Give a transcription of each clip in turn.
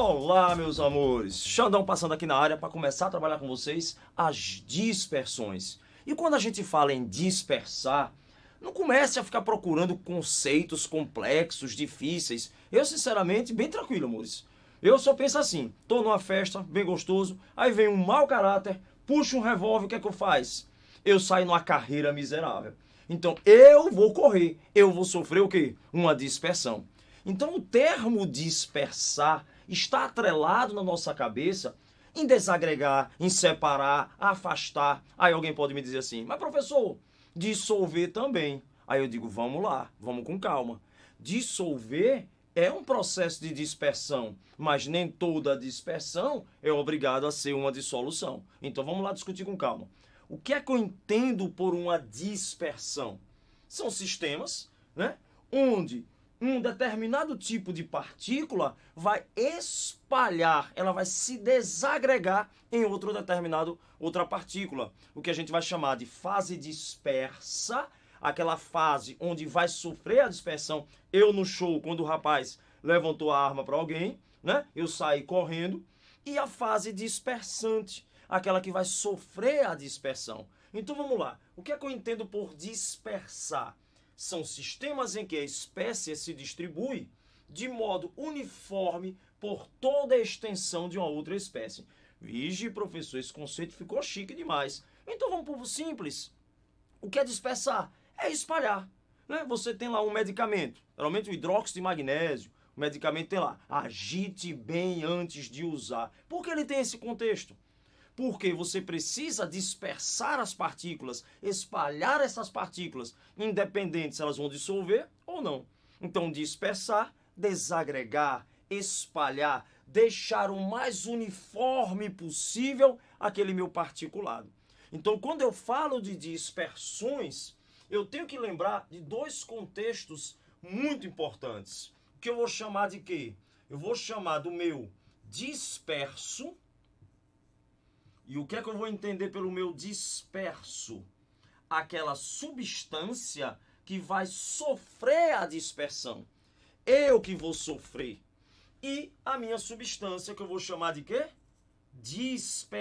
Olá, meus amores! Xandão passando aqui na área para começar a trabalhar com vocês as dispersões. E quando a gente fala em dispersar, não comece a ficar procurando conceitos complexos, difíceis. Eu, sinceramente, bem tranquilo, amores. Eu só penso assim, tô numa festa, bem gostoso, aí vem um mau caráter, puxa um revólver, o que é que eu faço? Eu saio numa carreira miserável. Então, eu vou correr, eu vou sofrer o quê? Uma dispersão. Então, o termo dispersar está atrelado na nossa cabeça em desagregar, em separar, afastar. Aí alguém pode me dizer assim, mas professor, dissolver também. Aí eu digo, vamos lá, vamos com calma. Dissolver é um processo de dispersão, mas nem toda dispersão é obrigada a ser uma dissolução. Então vamos lá discutir com calma. O que é que eu entendo por uma dispersão? São sistemas, né, onde um determinado tipo de partícula vai espalhar, ela vai se desagregar em outra partícula. O que a gente vai chamar de fase dispersa, aquela fase onde vai sofrer a dispersão. Eu no show, quando o rapaz levantou a arma para alguém, né, eu saí correndo. E a fase dispersante, aquela que vai sofrer a dispersão. Então vamos lá, o que é que eu entendo por dispersar? São sistemas em que a espécie se distribui de modo uniforme por toda a extensão de uma outra espécie. Vige, professor, esse conceito ficou chique demais. Então vamos para o simples. O que é dispersar? É espalhar. Né? Você tem lá um medicamento, geralmente o hidróxido de magnésio. O medicamento tem lá, agite bem antes de usar. Por que ele tem esse contexto? Porque você precisa dispersar as partículas, espalhar essas partículas, independente se elas vão dissolver ou não. Então, dispersar, desagregar, espalhar, deixar o mais uniforme possível aquele meu particulado. Então, quando eu falo de dispersões, eu tenho que lembrar de dois contextos muito importantes. Que eu vou chamar de quê? Eu vou chamar do meu disperso. E o que é que eu vou entender pelo meu disperso? Aquela substância que vai sofrer a dispersão. Eu que vou sofrer. E a minha substância que eu vou chamar de quê? Dispersante.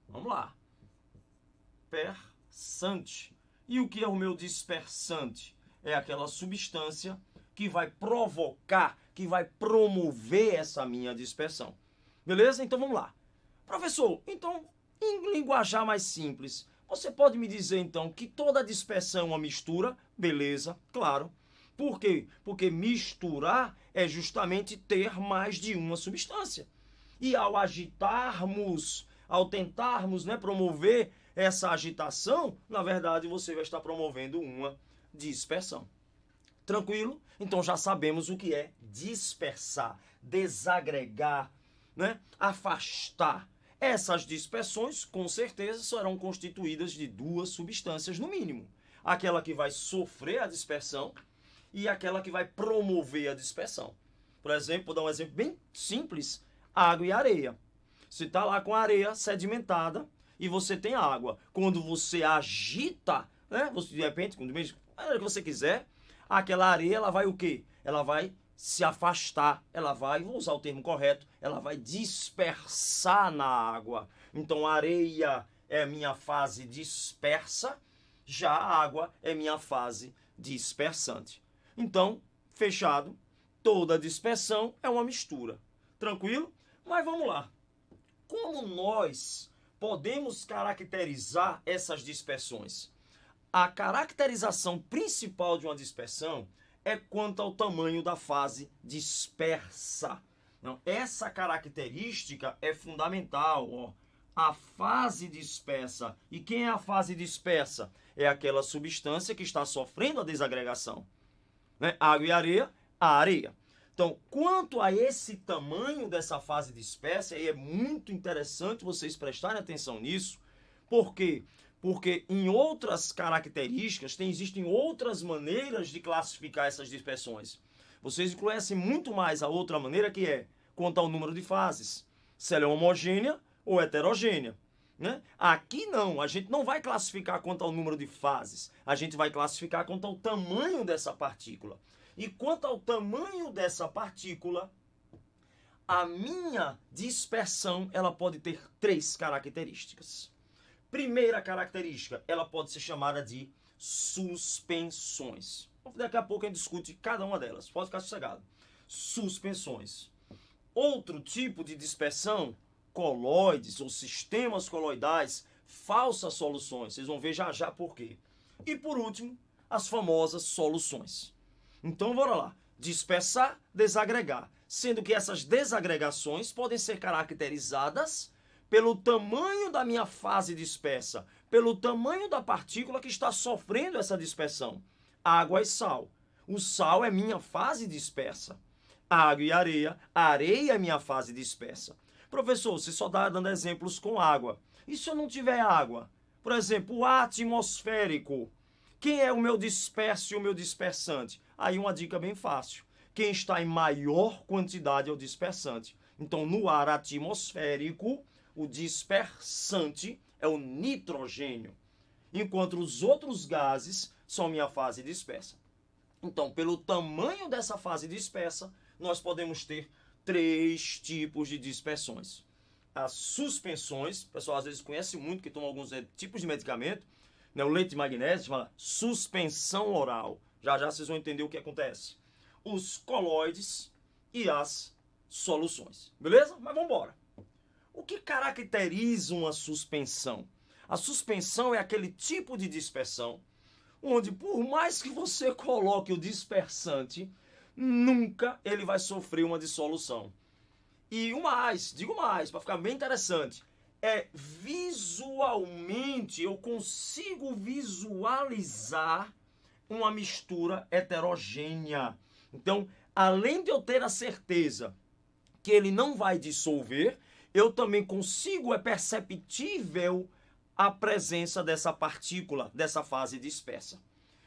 Vamos lá. Dispersante. E o que é o meu dispersante? É aquela substância que vai provocar, que vai promover essa minha dispersão. Beleza? Então vamos lá. Professor, então, em linguajar mais simples, você pode me dizer então que toda dispersão é uma mistura? Beleza, claro. Por quê? Porque misturar é justamente ter mais de uma substância. E ao agitarmos, ao tentarmos, né, promover essa agitação, na verdade você vai estar promovendo uma dispersão. Tranquilo? Então já sabemos o que é dispersar, desagregar, né? Afastar. Essas dispersões, com certeza, serão constituídas de duas substâncias, no mínimo. Aquela que vai sofrer a dispersão e aquela que vai promover a dispersão. Por exemplo, vou dar um exemplo bem simples, água e areia. Você está lá com a areia sedimentada e você tem água. Quando você agita, né? Você, de repente, quando que você quiser, aquela areia, ela vai o quê? Ela vai se afastar, ela vai, vou usar o termo correto, ela vai dispersar na água. Então, a areia é minha fase dispersa, já a água é minha fase dispersante. Então, fechado, toda dispersão é uma mistura. Tranquilo? Mas vamos lá. Como nós podemos caracterizar essas dispersões? A caracterização principal de uma dispersão é quanto ao tamanho da fase dispersa. Não, essa característica é fundamental. Ó. A fase dispersa. E quem é a fase dispersa? É aquela substância que está sofrendo a desagregação. Né? Água e areia, a areia. Então, quanto a esse tamanho dessa fase dispersa, aí é muito interessante vocês prestarem atenção nisso. Por quê? Porque em outras características existem outras maneiras de classificar essas dispersões. Vocês conhecem muito mais a outra maneira, que é quanto ao número de fases. Se ela é homogênea ou heterogênea. Né? Aqui não, a gente não vai classificar quanto ao número de fases. A gente vai classificar quanto ao tamanho dessa partícula. E quanto ao tamanho dessa partícula, a minha dispersão ela pode ter 3 características. Primeira característica, ela pode ser chamada de suspensões. Daqui a pouco a gente discute cada uma delas, pode ficar sossegado. Suspensões. Outro tipo de dispersão, coloides ou sistemas coloidais, falsas soluções. Vocês vão ver já já por quê. E por último, as famosas soluções. Então, bora lá. Dispersar, desagregar. Sendo que essas desagregações podem ser caracterizadas pelo tamanho da minha fase dispersa, pelo tamanho da partícula que está sofrendo essa dispersão. Água e sal. O sal é minha fase dispersa. Água e areia. A areia é minha fase dispersa. Professor, você só está dando exemplos com água. E se eu não tiver água? Por exemplo, o ar atmosférico. Quem é o meu disperso e o meu dispersante? Aí uma dica bem fácil. Quem está em maior quantidade é o dispersante. Então, no ar atmosférico, o dispersante é o nitrogênio, enquanto os outros gases são minha fase dispersa. Então, pelo tamanho dessa fase dispersa, nós podemos ter 3 tipos de dispersões. As suspensões, o pessoal às vezes conhece muito, que toma alguns tipos de medicamento, né? O leite de magnésio chama suspensão oral. Já já vocês vão entender o que acontece. Os coloides e as soluções. Beleza? Mas vamos embora. O que caracteriza uma suspensão? A suspensão é aquele tipo de dispersão onde, por mais que você coloque o dispersante, nunca ele vai sofrer uma dissolução. E digo mais, para ficar bem interessante, visualmente eu consigo visualizar uma mistura heterogênea. Então, além de eu ter a certeza que ele não vai dissolver, eu também consigo, é perceptível a presença dessa partícula, dessa fase dispersa.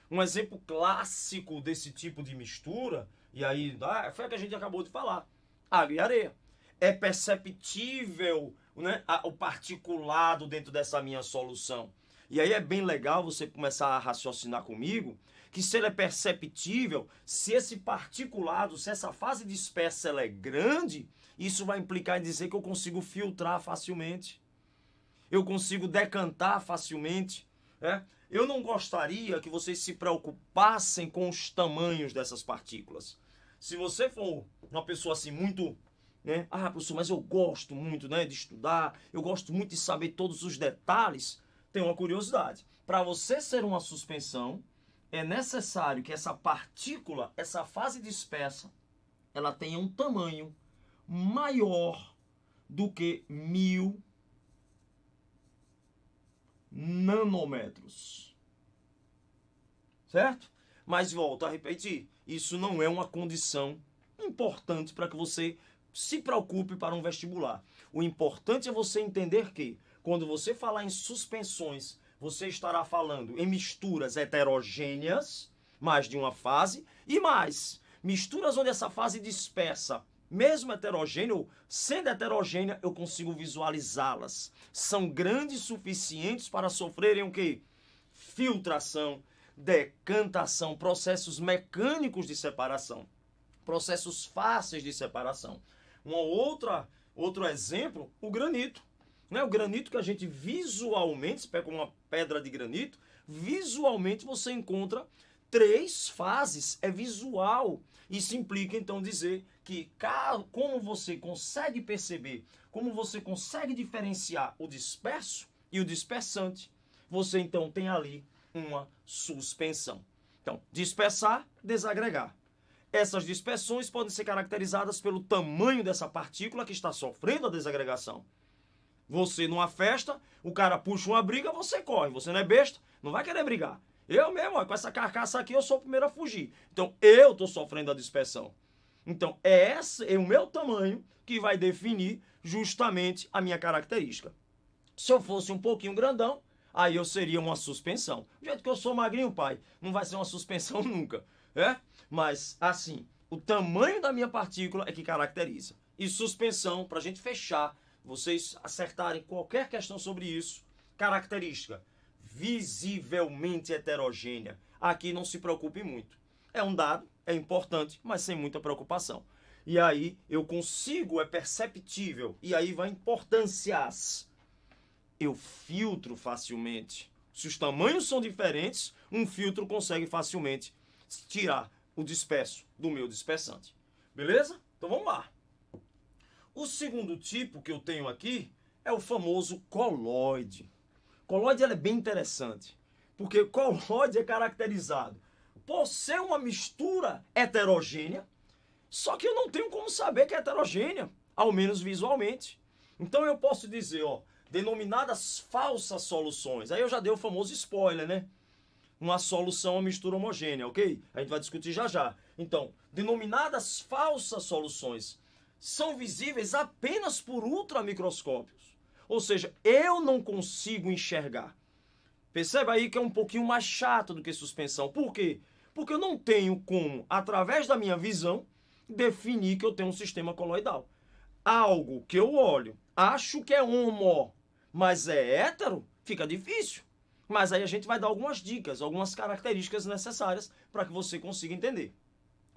Um exemplo clássico desse tipo de mistura, e aí foi o que a gente acabou de falar, água e areia. É perceptível, né, o particulado dentro dessa minha solução. E aí é bem legal você começar a raciocinar comigo que se ele é perceptível, se esse particulado, se essa fase dispersa ela é grande, isso vai implicar em dizer que eu consigo filtrar facilmente. Eu consigo decantar facilmente. Né? Eu não gostaria que vocês se preocupassem com os tamanhos dessas partículas. Se você for uma pessoa assim muito... né? Professor, mas eu gosto muito, né, de estudar, eu gosto muito de saber todos os detalhes. Tem uma curiosidade. Para você ser uma suspensão, é necessário que essa partícula, essa fase dispersa, ela tenha um tamanho maior do que 1000 nanômetros. Certo? Mas volto a repetir, isso não é uma condição importante para que você se preocupe para um vestibular. O importante é você entender que, quando você falar em suspensões, você estará falando em misturas heterogêneas, mais de uma fase, e mais, misturas onde essa fase dispersa, mesmo heterogênea, ou sendo heterogênea, eu consigo visualizá-las. São grandes suficientes para sofrerem o quê? Filtração, decantação, processos mecânicos de separação, processos fáceis de separação. Outro exemplo, o granito. Né? O granito que a gente visualmente, você pega uma pedra de granito, visualmente você encontra 3 fases, é visual. Isso implica então dizer que como você consegue perceber, como você consegue diferenciar o disperso e o dispersante, você então tem ali uma suspensão. Então, dispersar, desagregar. Essas dispersões podem ser caracterizadas pelo tamanho dessa partícula que está sofrendo a desagregação. Você numa festa, o cara puxa uma briga, você corre. Você não é besta, não vai querer brigar. Eu mesmo, com essa carcaça aqui, eu sou o primeiro a fugir. Então, eu estou sofrendo a dispersão. Então, é o meu tamanho que vai definir justamente a minha característica. Se eu fosse um pouquinho grandão, aí eu seria uma suspensão. Do jeito que eu sou magrinho, pai, não vai ser uma suspensão nunca. Mas, assim, o tamanho da minha partícula é que caracteriza. E suspensão, para a gente fechar, vocês acertarem qualquer questão sobre isso, característica visivelmente heterogênea. Aqui não se preocupe muito. É um dado, é importante, mas sem muita preocupação. E aí eu consigo, é perceptível, e aí vai importâncias. Eu filtro facilmente. Se os tamanhos são diferentes, um filtro consegue facilmente tirar o disperso do meu dispersante. Beleza? Então vamos lá. O segundo tipo que eu tenho aqui é o famoso coloide. Coloide é bem interessante, porque coloide é caracterizado por ser uma mistura heterogênea, só que eu não tenho como saber que é heterogênea, ao menos visualmente. Então eu posso dizer, ó, denominadas falsas soluções. Aí eu já dei o famoso spoiler, né? Uma solução, uma mistura homogênea, ok? A gente vai discutir já já. Então, denominadas falsas soluções são visíveis apenas por ultramicroscópios. Ou seja, eu não consigo enxergar. Perceba aí que é um pouquinho mais chato do que suspensão. Por quê? Porque eu não tenho como, através da minha visão, definir que eu tenho um sistema coloidal. Algo que eu olho, acho que é homo, mas é hétero, fica difícil. Mas aí a gente vai dar algumas dicas, algumas características necessárias para que você consiga entender.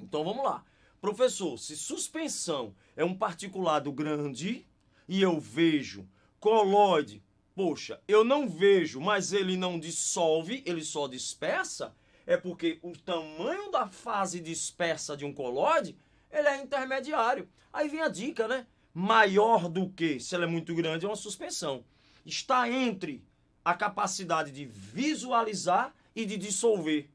Então vamos lá. Professor, se suspensão é um particulado grande e eu vejo coloide, poxa, eu não vejo, mas ele não dissolve, ele só dispersa, é porque o tamanho da fase dispersa de um coloide, ele é intermediário. Aí vem a dica, né? Maior do que, se ela é muito grande, é uma suspensão. Está entre a capacidade de visualizar e de dissolver.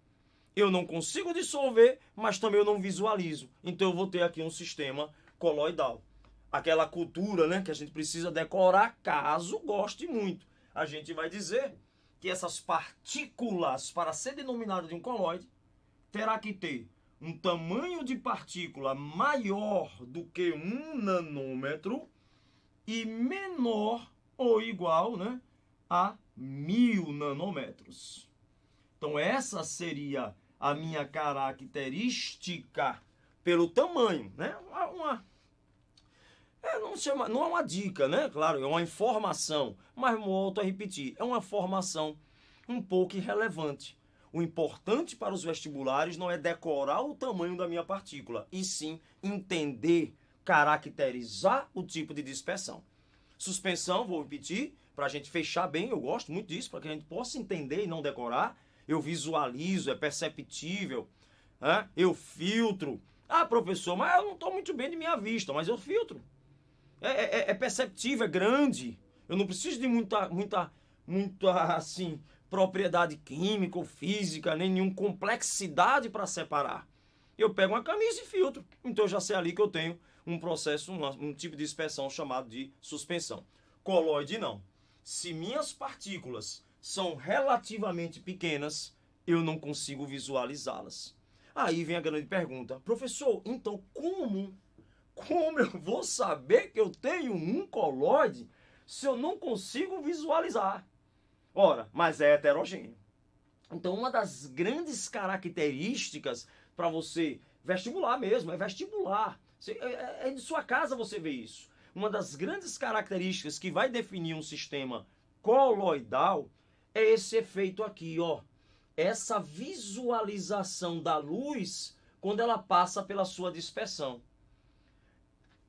Eu não consigo dissolver, mas também eu não visualizo. Então eu vou ter aqui um sistema coloidal. Aquela cultura, né, que a gente precisa decorar caso goste muito. A gente vai dizer que essas partículas, para ser denominada de um coloide, terá que ter um tamanho de partícula maior do que 1 nanômetro e menor ou igual, né, a 1000 nanômetros. Então essa seria a minha característica pelo tamanho, né? Não é uma dica, né? Claro, é uma informação, mas volto a repetir, é uma formação um pouco irrelevante. O importante para os vestibulares não é decorar o tamanho da minha partícula, e sim entender, caracterizar o tipo de dispersão. Suspensão, vou repetir, para a gente fechar bem, eu gosto muito disso, para que a gente possa entender e não decorar. Eu visualizo, é perceptível, né? Eu filtro. Ah, professor, mas eu não estou muito bem de minha vista, mas eu filtro. É perceptível, é grande. Eu não preciso de muita, assim, propriedade química ou física, nem nenhuma complexidade para separar. Eu pego uma camisa e filtro. Então eu já sei ali que eu tenho um processo, um tipo de dispersão chamado de suspensão. Coloide não. Se minhas partículas são relativamente pequenas, eu não consigo visualizá-las. Aí vem a grande pergunta. Professor, então como eu vou saber que eu tenho um coloide se eu não consigo visualizar? Ora, mas é heterogêneo. Então, uma das grandes características para você, vestibular mesmo, é vestibular. É de sua casa você vê isso. Uma das grandes características que vai definir um sistema coloidal é esse efeito aqui, ó. Essa visualização da luz quando ela passa pela sua dispersão.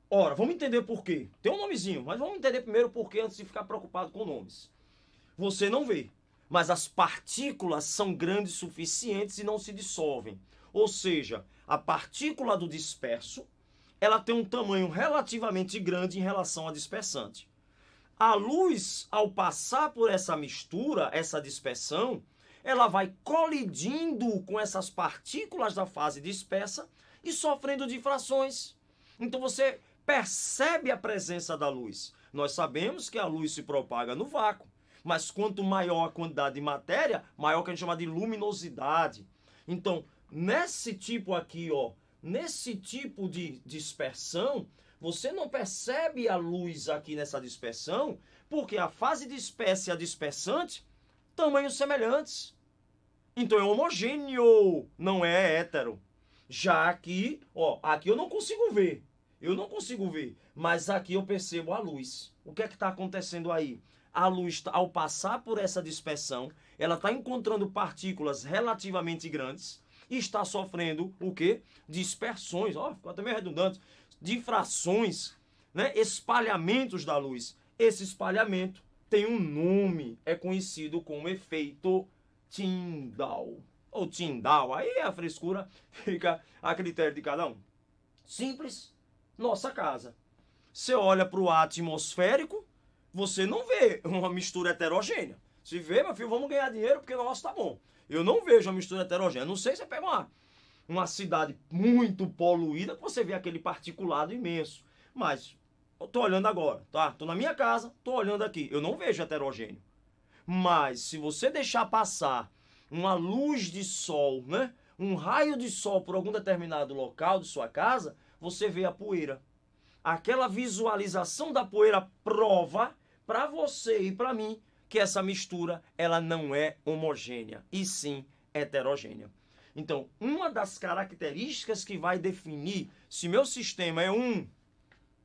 Ora, vamos entender por quê. Tem um nomezinho, mas vamos entender primeiro por quê antes de ficar preocupado com nomes. Você não vê, mas as partículas são grandes o suficientes e não se dissolvem. Ou seja, a partícula do disperso, ela tem um tamanho relativamente grande em relação à dispersante. A luz, ao passar por essa mistura, essa dispersão, ela vai colidindo com essas partículas da fase dispersa e sofrendo difrações. Então você percebe a presença da luz. Nós sabemos que a luz se propaga no vácuo, mas quanto maior a quantidade de matéria, maior que a gente chama de luminosidade. Então, nesse tipo aqui, ó, nesse tipo de dispersão, você não percebe a luz aqui nessa dispersão, porque a fase dispersa e a dispersante, tamanhos semelhantes. Então é homogêneo, não é hétero. Já aqui, ó, aqui eu não consigo ver. Eu não consigo ver, mas aqui eu percebo a luz. O que é que está acontecendo aí? A luz, ao passar por essa dispersão, ela está encontrando partículas relativamente grandes está sofrendo o quê? Dispersões, ó, ficou até meio redundante, difrações, né? Espalhamentos da luz. Esse espalhamento tem um nome, é conhecido como efeito Tyndall. Ou Tyndall, aí a frescura fica a critério de cada um. Simples, nossa casa. Você olha para o atmosférico, você não vê uma mistura heterogênea. Se vê, meu filho, vamos ganhar dinheiro porque o nosso tá bom. Eu não vejo uma mistura heterogênea. Não sei se você pega uma cidade muito poluída que você vê aquele particulado imenso. Mas eu tô olhando agora, tá? Tô na minha casa, tô olhando aqui. Eu não vejo heterogêneo. Mas se você deixar passar uma luz de sol, né? Um raio de sol por algum determinado local de sua casa, você vê a poeira. Aquela visualização da poeira prova para você e para mim que essa mistura ela não é homogênea, e sim heterogênea. Então, uma das características que vai definir se meu sistema é um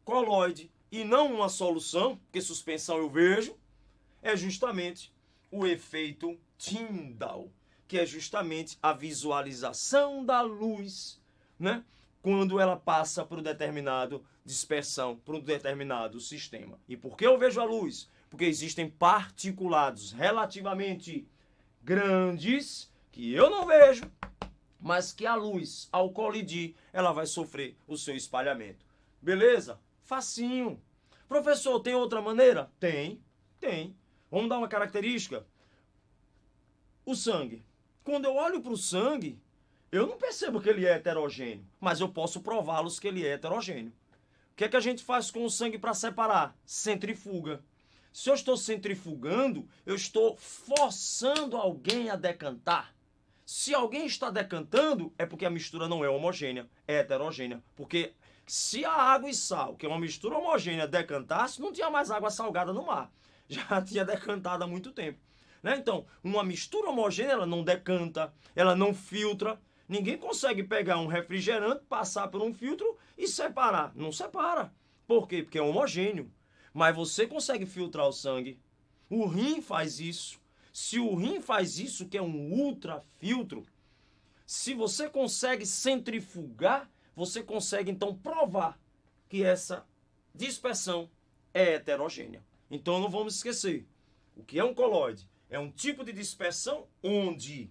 coloide e não uma solução, porque suspensão eu vejo, é justamente o efeito Tyndall, que é justamente a visualização da luz, né? Quando ela passa por um determinado dispersão, por um determinado sistema. E por que eu vejo a luz? Porque existem particulados relativamente grandes que eu não vejo, mas que a luz, ao colidir, ela vai sofrer o seu espalhamento. Beleza? Facinho. Professor, tem outra maneira? Tem. Vamos dar uma característica. O sangue. Quando eu olho para o sangue, eu não percebo que ele é heterogêneo, mas eu posso prová-los que ele é heterogêneo. O que é que a gente faz com o sangue para separar? Centrifuga. Se eu estou centrifugando, eu estou forçando alguém a decantar. Se alguém está decantando, é porque a mistura não é homogênea, é heterogênea. Porque se a água e sal, que é uma mistura homogênea, decantasse, não tinha mais água salgada no mar. Já tinha decantado há muito tempo. Né? Então, uma mistura homogênea, ela não decanta, ela não filtra. Ninguém consegue pegar um refrigerante, passar por um filtro e separar. Não separa. Por quê? Porque é homogêneo. Mas você consegue filtrar o sangue. O rim faz isso. Se o rim faz isso, que é um ultrafiltro, se você consegue centrifugar, você consegue então provar que essa dispersão é heterogênea. Então não vamos esquecer. O que é um coloide? É um tipo de dispersão onde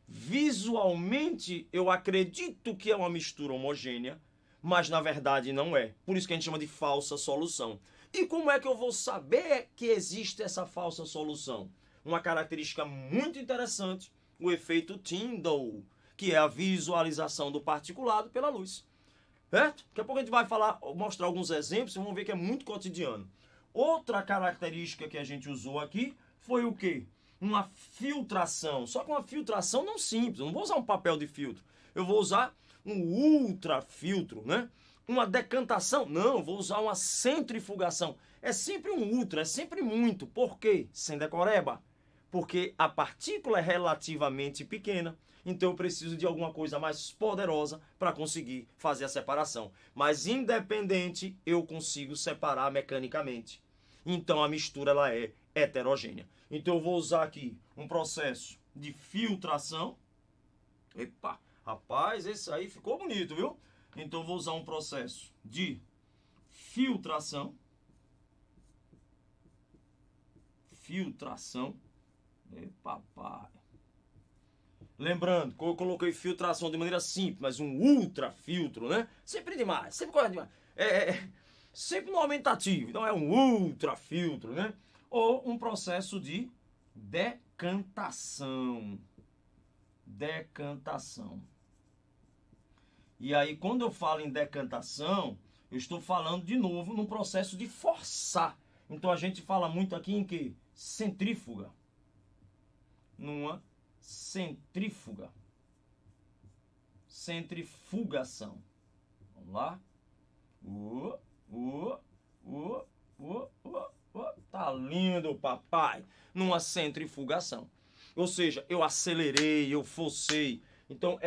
visualmente eu acredito que é uma mistura homogênea, mas na verdade não é. Por isso que a gente chama de falsa solução. E como é que eu vou saber que existe essa falsa solução? Uma característica muito interessante, o efeito Tyndall, que é a visualização do particulado pela luz. Certo? Daqui a pouco a gente vai mostrar alguns exemplos, vocês vão ver que é muito cotidiano. Outra característica que a gente usou aqui foi o quê? Uma filtração. Só que uma filtração não simples. Eu não vou usar um papel de filtro. Eu vou usar um ultrafiltro, né? Uma decantação. Não, eu vou usar uma centrifugação. É sempre um ultra, é sempre muito. Por quê? Sem decoreba. Porque a partícula é relativamente pequena. Então eu preciso de alguma coisa mais poderosa para conseguir fazer a separação. Mas independente, eu consigo separar mecanicamente. Então a mistura ela é heterogênea. Então eu vou usar aqui um processo de filtração. Epa, rapaz, esse aí ficou bonito, viu? Então eu vou usar um processo de filtração. Epa, pai. Lembrando que eu coloquei filtração de maneira simples, mas um ultrafiltro, né? Sempre demais, sempre coisa demais. Sempre no aumentativo. Então é um ultrafiltro, né? Ou um processo de decantação. E aí, quando eu falo em decantação, eu estou falando de novo num processo de forçar. Então a gente fala muito aqui em quê? Centrífuga. Numa centrifugação. Vamos lá. Tá lindo, papai. Numa centrifugação. Ou seja, eu acelerei, eu forcei. Então,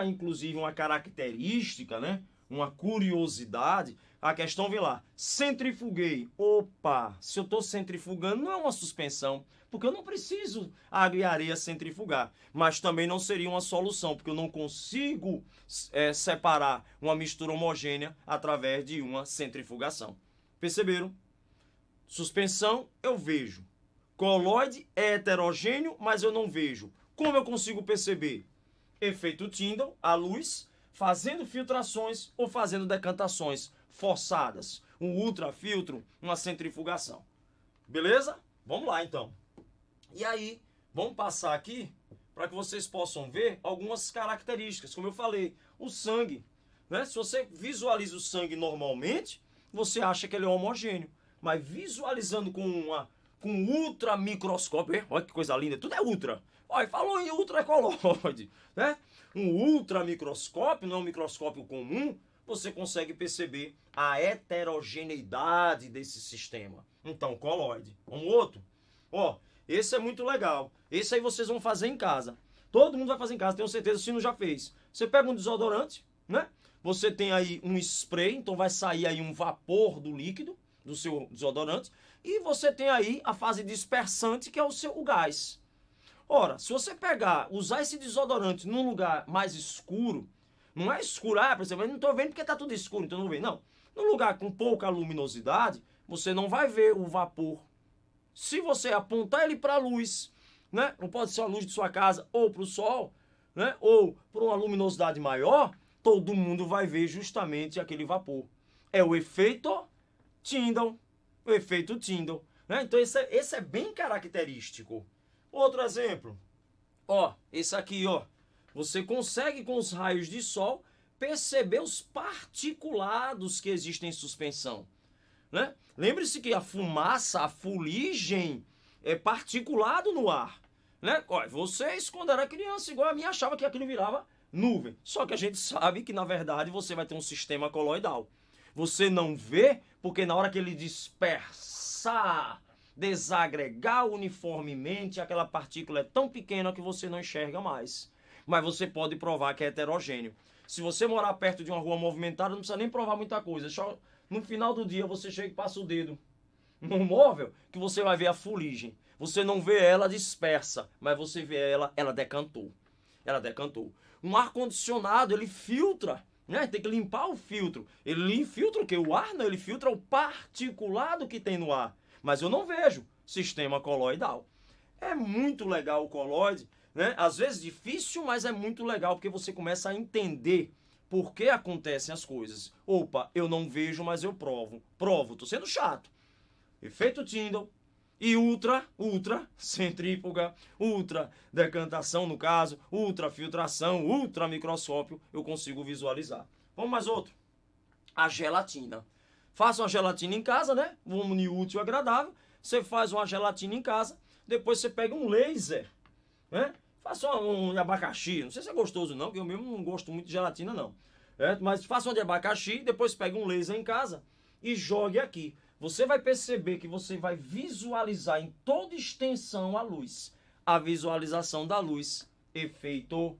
inclusive, uma característica, né? uma curiosidade, a questão vem lá, centrifuguei. Opa, se eu estou centrifugando não é uma suspensão, porque eu não preciso água e areia centrifugar, mas também não seria uma solução, porque eu não consigo separar uma mistura homogênea através de uma centrifugação. Perceberam? Suspensão eu vejo. Coloide é heterogêneo, mas eu não vejo. Como eu consigo perceber? Efeito Tyndall, a luz, fazendo filtrações ou fazendo decantações forçadas. Um ultrafiltro, uma centrifugação. Beleza? Vamos lá então. E aí, vamos passar aqui para que vocês possam ver algumas características. Como eu falei, o sangue. Né? Se você visualiza o sangue normalmente, você acha que ele é homogêneo. Mas visualizando com ultra microscópio, olha que coisa linda, tudo é ultra. Olha, falou em ultracoloide, né? Um ultra microscópio, não é um microscópio comum, você consegue perceber a heterogeneidade desse sistema. Então, coloide. Um outro, ó, esse é muito legal. Esse aí vocês vão fazer em casa. Todo mundo vai fazer em casa, tenho certeza, se não já fez. Você pega um desodorante, né? Você tem aí um spray, então vai sair aí um vapor do líquido do seu desodorante, e você tem aí a fase dispersante, que é o gás. Ora, se você usar esse desodorante num lugar mais escuro, não é escuro, por exemplo, eu não estou vendo porque está tudo escuro, então não vê, não. Num lugar com pouca luminosidade, você não vai ver o vapor. Se você apontar ele para a luz, né, não pode ser a luz de sua casa ou para o sol, né, ou para uma luminosidade maior, todo mundo vai ver justamente aquele vapor. É o efeito Tyndall, o efeito Tyndall, né? Então esse é bem característico. Outro exemplo, ó, esse aqui, ó, você consegue com os raios de sol perceber os particulados que existem em suspensão, né? Lembre-se que a fumaça, a fuligem é particulado no ar, né? Olha, vocês quando era criança igual a mim achavam que aquilo virava nuvem, só que a gente sabe que na verdade você vai ter um sistema coloidal. Você não vê, porque na hora que ele dispersar, desagregar uniformemente, aquela partícula é tão pequena que você não enxerga mais. Mas você pode provar que é heterogêneo. Se você morar perto de uma rua movimentada, não precisa nem provar muita coisa. Só no final do dia você chega e passa o dedo no móvel, que você vai ver a fuligem. Você não vê ela dispersa, mas você vê ela decantou. Ela decantou. Um ar-condicionado, ele filtra. Né? Tem que limpar o filtro. Ele filtra o quê? O ar não, ele filtra o particulado que tem no ar. Mas eu não vejo sistema coloidal. É muito legal o coloide, né? Às vezes difícil, mas é muito legal porque você começa a entender por que acontecem as coisas. Opa, eu não vejo, mas eu provo. Provo, tô sendo chato. Efeito Tyndall e ultra centrífuga, ultra decantação no caso, ultra filtração, ultra microscópio, eu consigo visualizar. Vamos mais outro. A gelatina. Faça uma gelatina em casa, né? Um unir útil e agradável. Você faz uma gelatina em casa, depois você pega um laser, né? Faça um de abacaxi, não sei se é gostoso não, porque eu mesmo não gosto muito de gelatina não. Mas faça uma de abacaxi, depois pega um laser em casa e jogue aqui. Você vai perceber que você vai visualizar em toda extensão a luz. A visualização da luz, efeito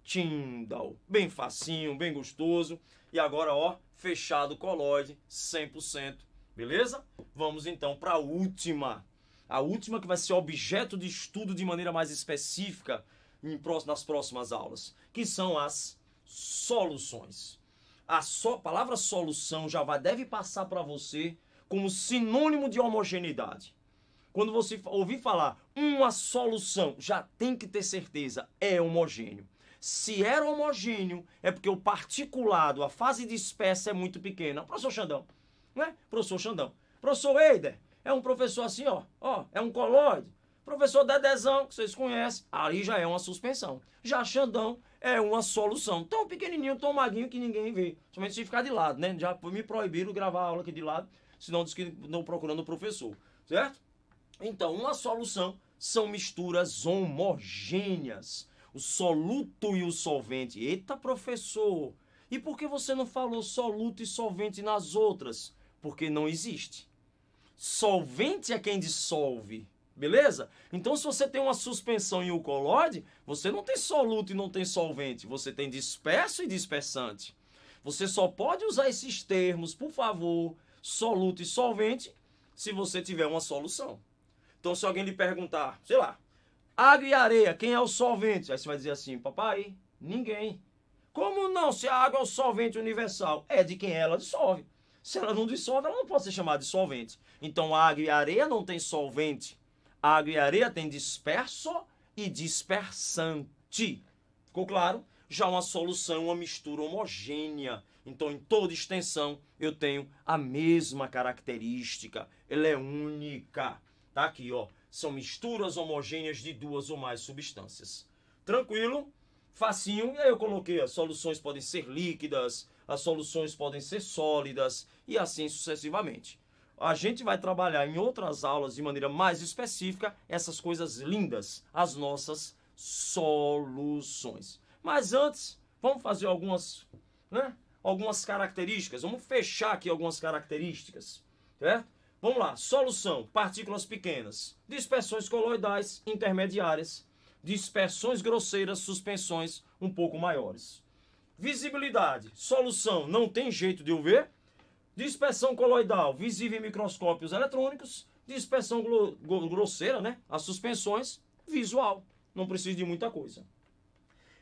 Tyndall. Bem facinho, bem gostoso. E agora, ó, fechado o coloide, 100%. Beleza? Vamos então para a última. A última que vai ser objeto de estudo de maneira mais específica nas próximas aulas. Que são as soluções. A palavra solução já deve passar para você como sinônimo de homogeneidade. Quando você ouvir falar uma solução, já tem que ter certeza, é homogêneo. Se era homogêneo, é porque o particulado, a fase dispersa é muito pequena. Professor Xandão, né? Professor Xandão. Professor Eider, é um professor assim, ó, é um coloide. Professor Dedezão, que vocês conhecem, ali já é uma suspensão. Já Xandão é uma solução. Tão pequenininho, tão maguinho que ninguém vê. Somente se ficar de lado, né? Já me proibiram gravar a aula aqui de lado, senão diz que não procurando o professor, certo? Então, uma solução são misturas homogêneas. O soluto e o solvente. Eita, professor! E por que você não falou soluto e solvente nas outras? Porque não existe. Solvente é quem dissolve, beleza? Então, se você tem uma suspensão em um coloide, você não tem soluto e não tem solvente. Você tem disperso e dispersante. Você só pode usar esses termos, por favor, soluto e solvente, se você tiver uma solução. Então, se alguém lhe perguntar, sei lá, água e areia, quem é o solvente? Aí você vai dizer assim, papai, ninguém. Como não? Se a água é o solvente universal, é de quem ela dissolve. Se ela não dissolve, ela não pode ser chamada de solvente. Então, água e areia não tem solvente. Água e areia tem disperso e dispersante. Ficou claro? Já uma solução, uma mistura homogênea. Então, em toda extensão, eu tenho a mesma característica. Ela é única. Tá aqui, ó. São misturas homogêneas de duas ou mais substâncias. Tranquilo? Facinho. E aí eu coloquei, as soluções podem ser líquidas, as soluções podem ser sólidas e assim sucessivamente. A gente vai trabalhar em outras aulas de maneira mais específica essas coisas lindas, as nossas soluções. Mas antes, vamos fazer algumas características. Vamos fechar aqui algumas características, certo? Vamos lá. Solução, partículas pequenas, dispersões coloidais intermediárias, dispersões grosseiras, suspensões um pouco maiores. Visibilidade, solução, não tem jeito de eu ver. Dispersão coloidal, visível em microscópios eletrônicos. Dispersão grosseira, né? As suspensões, visual. Não precisa de muita coisa.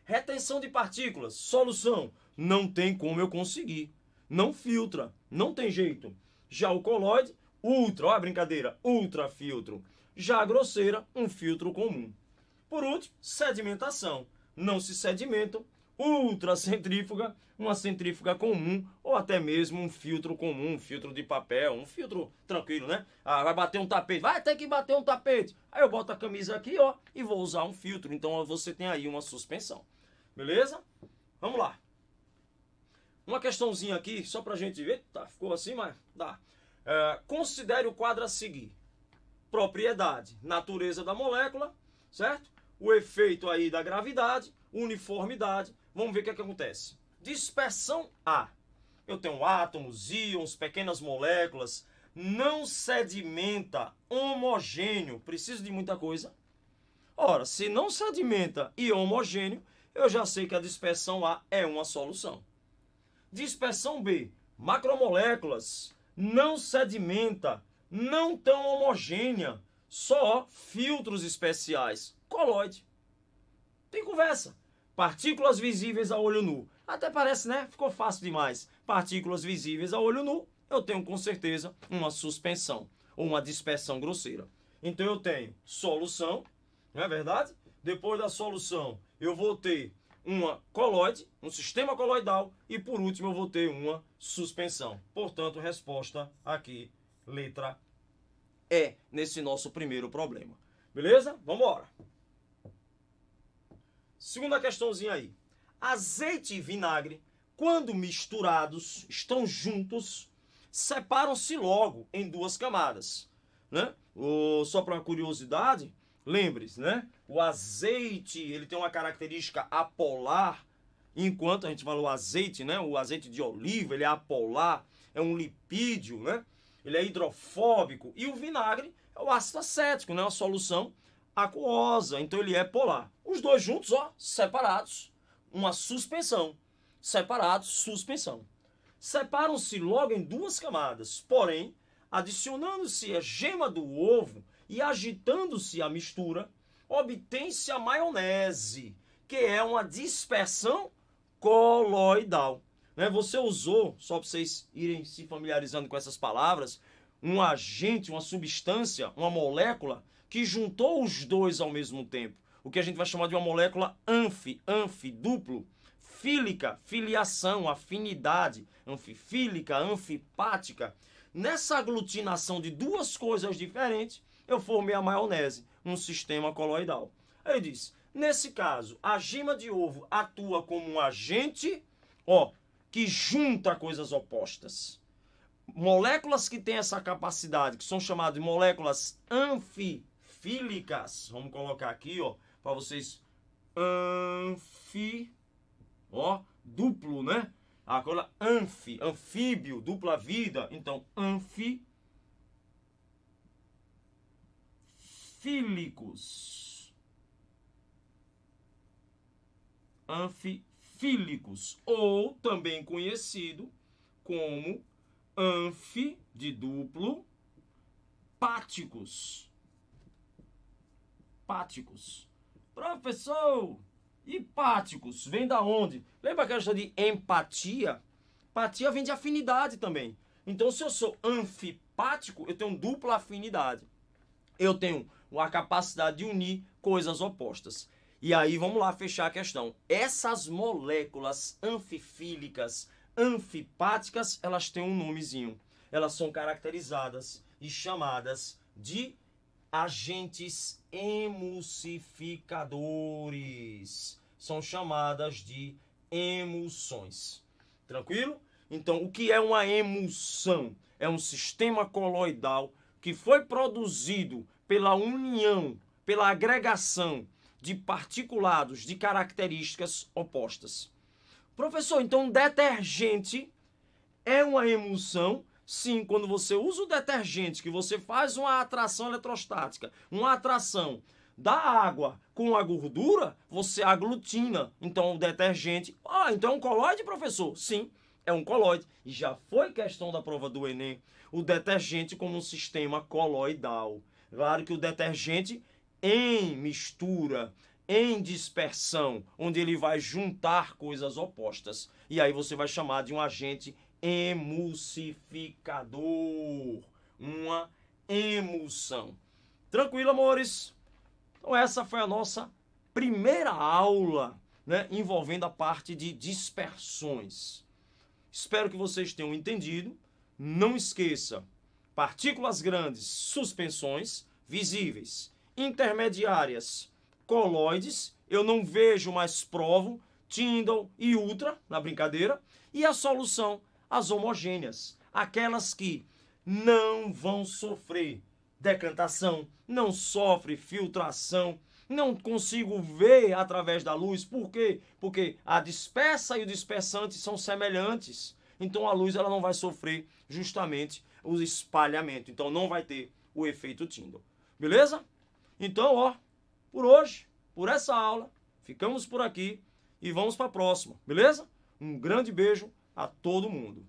Retenção de partículas, solução, não tem como eu conseguir. Não filtra, não tem jeito. Já o coloide, ultra, olha a brincadeira, ultrafiltro. Já a grosseira, um filtro comum. Por último, sedimentação, não se sedimentam. Ultracentrífuga, uma centrífuga comum, ou até mesmo um filtro comum, um filtro de papel, um filtro tranquilo, né? Ah, vai bater um tapete, vai ter que bater um tapete. Aí eu boto a camisa aqui, ó, e vou usar um filtro. Então você tem aí uma suspensão. Beleza? Vamos lá. Uma questãozinha aqui, só pra gente ver. Tá, ficou assim, mas dá. Considere o quadro a seguir. Propriedade, natureza da molécula, certo? O efeito aí da gravidade, uniformidade. Vamos ver o que acontece. Dispersão A. Eu tenho átomos, íons, pequenas moléculas. Não sedimenta, homogêneo. Preciso de muita coisa. Ora, se não sedimenta e é homogêneo, eu já sei que a dispersão A é uma solução. Dispersão B. Macromoléculas. Não sedimenta, não tão homogênea. Só filtros especiais. Coloide. Tem conversa. Partículas visíveis a olho nu. Até parece, né? Ficou fácil demais. Partículas visíveis a olho nu, eu tenho com certeza uma suspensão ou uma dispersão grosseira. Então eu tenho solução, não é verdade? Depois da solução, eu vou ter uma coloide, um sistema coloidal e por último eu vou ter uma suspensão. Portanto, resposta aqui, letra E, nesse nosso primeiro problema. Beleza? Vamos embora. Segunda questãozinha aí. Azeite e vinagre, quando misturados, estão juntos, separam-se logo em duas camadas, né? Só para uma curiosidade, lembre-se, né? O azeite, ele tem uma característica apolar, enquanto a gente falou azeite, né? O azeite de oliva, ele é apolar, é um lipídio, né? Ele é hidrofóbico. E o vinagre é o ácido acético, né? Uma solução aquosa, então ele é polar. Os dois juntos, ó, separados, uma suspensão. Separados, suspensão. Separam-se logo em duas camadas, porém, adicionando-se a gema do ovo e agitando-se a mistura, obtém-se a maionese, que é uma dispersão coloidal. Né? Você usou, só para vocês irem se familiarizando com essas palavras, um agente, uma substância, uma molécula que juntou os dois ao mesmo tempo. O que a gente vai chamar de uma molécula anfi, duplo. Fílica, filiação, afinidade, anfifílica, anfipática. Nessa aglutinação de duas coisas diferentes, eu formei a maionese, um sistema coloidal. Aí diz, nesse caso, a gema de ovo atua como um agente, ó, que junta coisas opostas. Moléculas que têm essa capacidade, que são chamadas de moléculas anfifílicas, vamos colocar aqui, ó, para vocês, ó, duplo, né? Agora, anfíbio, dupla vida. Então, anfifílicos. fílicos, ou também conhecido como anfi, de duplo, páticos. Páticos. Professor, e páticos vem da onde? Lembra aquela questão de empatia? Empatia vem de afinidade também. Então, se eu sou anfipático, eu tenho dupla afinidade. Eu tenho a capacidade de unir coisas opostas. E aí, vamos lá fechar a questão. Essas moléculas anfifílicas, anfipáticas, elas têm um nomezinho. Elas são caracterizadas e chamadas de agentes emulsificadores. São chamadas de emulsões. Tranquilo? Então, o que é uma emulsão? É um sistema coloidal que foi produzido pela união, pela agregação de particulados de características opostas. Professor, então um detergente é uma emulsão? Sim, quando você usa o detergente, que você faz uma atração eletrostática, uma atração da água com a gordura, você aglutina. Então o detergente... então é um coloide, professor? Sim, é um coloide. E já foi questão da prova do Enem, o detergente como um sistema coloidal. Claro que o detergente em mistura, em dispersão, onde ele vai juntar coisas opostas. E aí você vai chamar de um agente emulsificador. Uma emulsão. Tranquilo, amores? Então essa foi a nossa primeira aula, né, envolvendo a parte de dispersões. Espero que vocês tenham entendido. Não esqueça, partículas grandes, suspensões visíveis, intermediárias, coloides, eu não vejo, mas provo, Tyndall e Ultra, na brincadeira, e a solução, as homogêneas, aquelas que não vão sofrer decantação, não sofre filtração, não consigo ver através da luz. Por quê? Porque a dispersa e o dispersante são semelhantes. Então a luz ela não vai sofrer justamente o espalhamento. Então não vai ter o efeito Tyndall. Beleza? Então, por hoje, por essa aula, ficamos por aqui e vamos para a próxima. Beleza? Um grande beijo a todo mundo.